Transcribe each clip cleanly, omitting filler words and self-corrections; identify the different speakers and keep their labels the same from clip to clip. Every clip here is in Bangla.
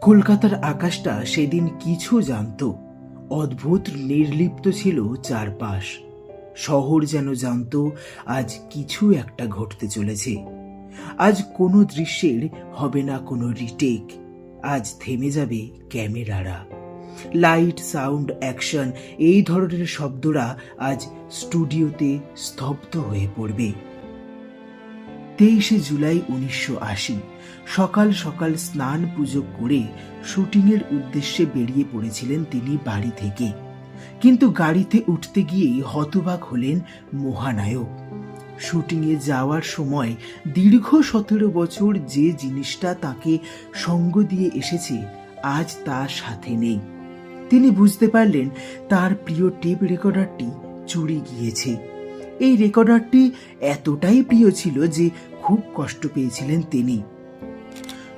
Speaker 1: কলকাতার আকাশটা সেদিন কিছু জানত। অদ্ভুত নির্লিপ্ত ছিল চারপাশ। শহর যেন জানত আজ কিছু একটা ঘটতে চলেছে। আজ কোনো দৃশ্যের হবে না কোনো রিটেক। আজ থেমে যাবে ক্যামেরারা। লাইট, সাউন্ড, অ্যাকশন, এই ধরনের শব্দরা আজ স্টুডিওতে স্তব্ধ হয়ে পড়বে। 23শে জুলাই 1980 সকাল সকাল স্নান পুজো করে শুটিংয়ের উদ্দেশ্যে বেরিয়ে পড়েছিলেন তিনি বাড়ি থেকে। কিন্তু গাড়িতে উঠতে গিয়েই হতবাক হলেন মহানায়ক। শুটিংয়ে যাওয়ার সময় দীর্ঘ 17 বছর যে জিনিসটা তাকে সঙ্গ দিয়ে এসেছে আজ তার সাথে নেই। তিনি বুঝতে পারলেন তার প্রিয় টেপ রেকর্ডারটি চুরি গিয়েছে। এই রেকর্ডারটি এতটাই প্রিয় ছিল যে খুব কষ্ট পেয়েছিলেন তিনি।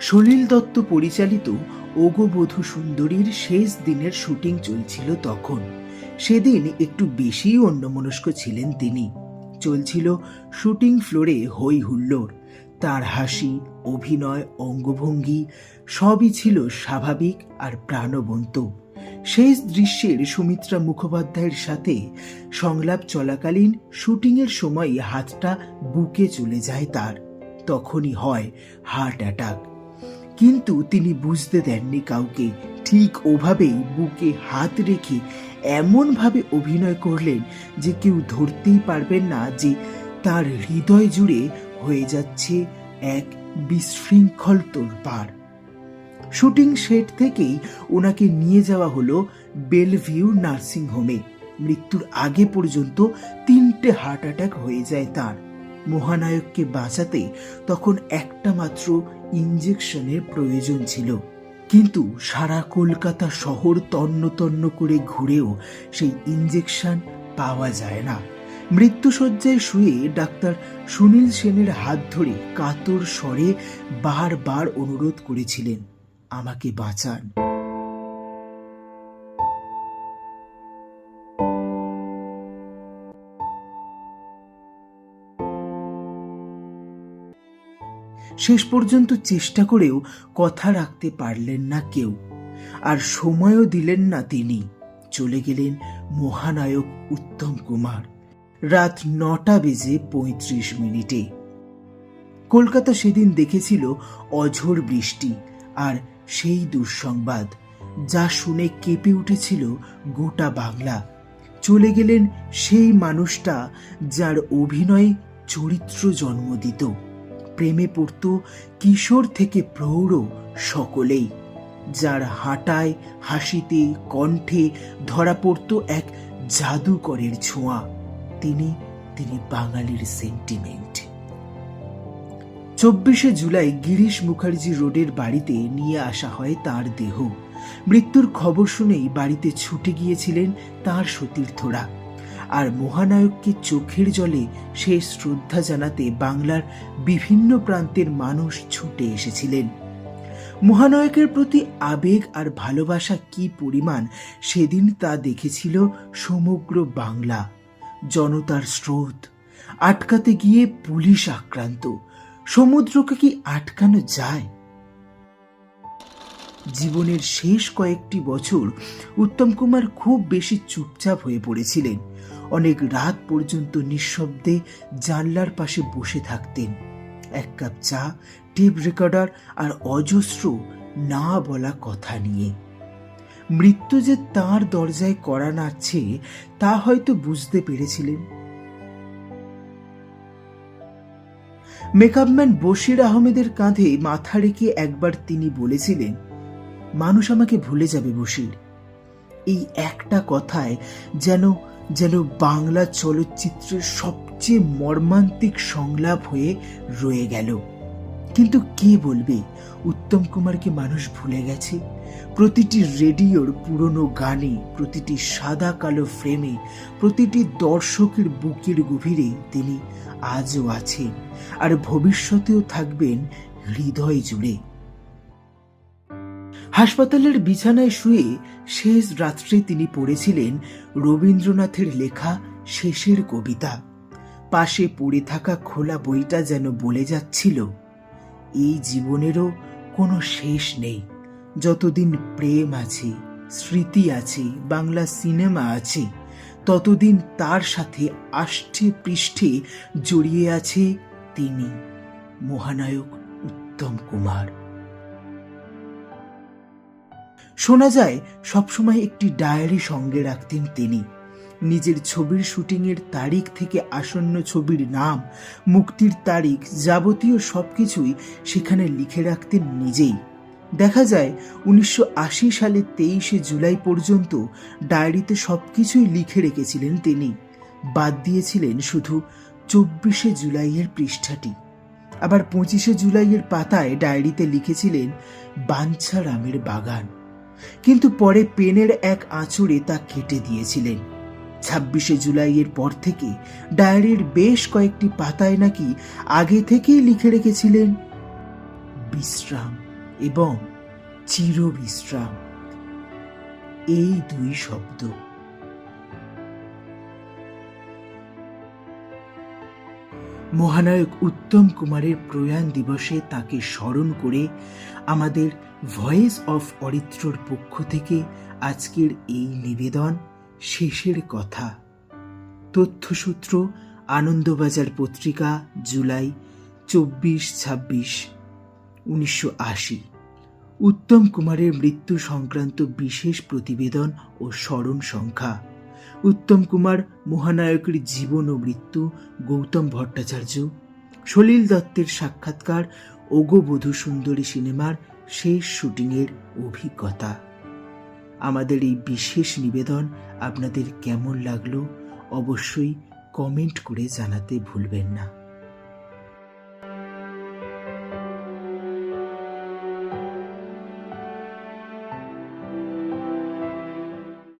Speaker 1: সলিল দত্ত পরিচালিত ওগো বধূ সুন্দরীর শেষ দিনের শুটিং চলছিল তখন। সেদিন একটু বেশি অন্যমনস্ক ছিলেন তিনি। চলছিল শুটিং ফ্লোরে হই হুল্লোড়। তার হাসি, অভিনয়, অঙ্গভঙ্গি সবই ছিল স্বাভাবিক আর প্রাণবন্ত। শেষ দৃশ্যের সুমিত্রা মুখোপাধ্যায়ের সাথে সংলাপ চলাকালীন শুটিংয়ের সময় হাতটা বুকে চলে যায় তার। তখনই হয় হার্ট অ্যাটাক। কিন্তু তিনি বুঝতে দেননি কাউকে। ঠিক ওভাবেই বুকে হাত রেখে এমনভাবে অভিনয় করলেন যে কেউ ধরতেই পারবেন না যে তার হৃদয় জুড়ে হয়ে যাচ্ছে এক বিশৃঙ্খল তোলপাড়। শুটিং সেট থেকেই ওনাকে নিয়ে যাওয়া হলো বেলভিউ নার্সিং হোমে। মৃত্যুর আগে পর্যন্ত 3টে হার্ট অ্যাটাক হয়ে যায় তার। মহানায়ককে বাঁচাতে তখন একটা মাত্র ইঞ্জেকশনের প্রয়োজন ছিল। কিন্তু সারা কলকাতা শহর তন্ন তন্ন করে ঘুরেও সেই ইঞ্জেকশন পাওয়া যায় না। মৃত্যুশয্যায় শুয়ে ডাক্তার সুনীল সেনের হাত ধরে কাতর স্বরে বারবার অনুরোধ করেছিলেন, আমাকে বাঁচান। শেষ পর্যন্ত চেষ্টা করেও কথা রাখতে পারলেন না কেউ, আর সময়ও দিলেন না তিনি। চলে গেলেন মহানায়ক উত্তম কুমার রাত 9:35। কলকাতা সেদিন দেখেছিল অঝোর বৃষ্টি আর সেই দুঃসংবাদ, যা শুনে কেঁপে উঠেছিল গোটা বাংলা। চলে গেলেন সেই মানুষটা যার অভিনয় চরিত্র জন্ম দিত। প্রেমে পড়ত কিশোর থেকে প্রৌঢ় সকলেই, যার হাঁটায়, হাসিতে, কণ্ঠে ধরা পড়ত এক জাদুকরের ছোঁয়া। তিনি বাঙালির সেন্টিমেন্ট। 24শে জুলাই গিরিশ মুখার্জি রোডের বাড়িতে নিয়ে আসা হয় তার দেহ। মৃত্যুর খবর শুনেই বাড়িতে ছুটে গিয়েছিলেন তার সতীর্থরা, আর মহানায়ককে চোখের জলে শেষ শ্রদ্ধা জানাতে বাংলার বিভিন্ন প্রান্তের মানুষ ছুটে এসেছিলেন। মহানায়কের প্রতি আবেগ আর ভালোবাসা কি পরিমাণ সেদিন তা দেখেছিল সমগ্র বাংলা। জনতার স্রোত আটকাতে গিয়ে পুলিশ আক্রান্ত। সমুদ্রকে কি আটকানো যায়? জীবনের শেষ কয়েকটি বছর উত্তম কুমার খুব বেশি চুপচাপ হয়ে পড়েছিলেন। অনেক রাত পর্যন্ত নিঃশব্দে জানলার পাশে বসে থাকতেন, এক কাপ চা, টেপ রেকর্ডার আর অজস্র না বলা কথা নিয়ে। মৃত্যু যে তার দরজায় কড়া নাড়ছে তা হয়তো বুঝতে পেরেছিলেন। মেকআপম্যান বশির আহমেদের কাঁধে মাথা রেখে একবার তিনি বলেছিলেন, মানুষ আমাকে ভুলে যাবে বশির। এই একটা কথায় যেন বাংলা চলচ্চিত্রের সবচেয়ে মর্মান্তিক সংলাপ হয়ে রয়ে গেল। কিন্তু কে বলবে উত্তম কুমারকে মানুষ ভুলে গেছে? প্রতিটি রেডিওর পুরনো গানে, প্রতিটি সাদা কালো ফ্রেমে, প্রতিটি দর্শকের বুকের গভীরে তিনি আজও আছেন, আর ভবিষ্যতেও থাকবেন হৃদয় জুড়ে। হাসপাতালের বিছানায় শুয়ে শেষ রাত্রে তিনি পড়েছিলেন রবীন্দ্রনাথের লেখা শেষের কবিতা। পাশে পড়ে থাকা খোলা বইটা যেন বলে যাচ্ছিল, এই জীবনেরও কোনো শেষ নেই, যতদিন প্রেম আছে, স্মৃতি আছে, বাংলা সিনেমা আছে, ততদিন তার সাথে আষ্টে পৃষ্ঠে জড়িয়ে আছে তিনি, মহানায়ক উত্তম কুমার। শোনা যায় সবসময় একটি ডায়েরি সঙ্গে রাখতেন তিনি। নিজের ছবির শুটিংয়ের তারিখ থেকে আসন্ন ছবির নাম, মুক্তির তারিখ, যাবতীয় সবকিছুই সেখানে লিখে রাখতেন নিজেই। দেখা যায় 1980 সালে 23শে জুলাই পর্যন্ত ডায়েরিতে সবকিছুই লিখে রেখেছিলেন তিনি, বাদ দিয়েছিলেন শুধু 24শে জুলাইয়ের পৃষ্ঠাটি। আবার 25শে জুলাইয়ের পাতায় ডায়েরিতে লিখেছিলেন বাঞ্ছারামের বাগান, কিন্তু পরে পেনের এক আঁচড়ে তা কেটে দিয়েছিলেন। 26শে জুলাইয়ের পর থেকে ডায়েরির বেশ কয়েকটি পাতায় নাকি আগে থেকেই লিখে রেখেছিলেন বিশ্রাম এবং চিরবিশ্রাম, এই দুই শব্দ। মহানায়ক উত্তম কুমারের প্রয়াণ দিবসে তাকে স্মরণ করে আমাদের ভয়েস অফ অরিত্রর পক্ষ থেকে আজকের এই নিবেদন শেষের কথা। তথ্যসূত্র আনন্দবাজার পত্রিকা, জুলাই 24-26, 1980। উত্তম কুমারের মৃত্যু সংক্রান্ত বিশেষ প্রতিবেদন ও স্মরণ সংখ্যা। উত্তম কুমার মহানায়কের জীবন ও মৃত্যু, গৌতম ভট্টাচার্য। সলিল দত্তের সাক্ষাৎকার, ওগো বধূ সুন্দরী সিনেমার শেষ শুটিংয়ের অভিজ্ঞতা। আমাদের এই বিশেষ নিবেদন আপনাদের কেমন লাগলো অবশ্যই কমেন্ট করে জানাতে ভুলবেন না।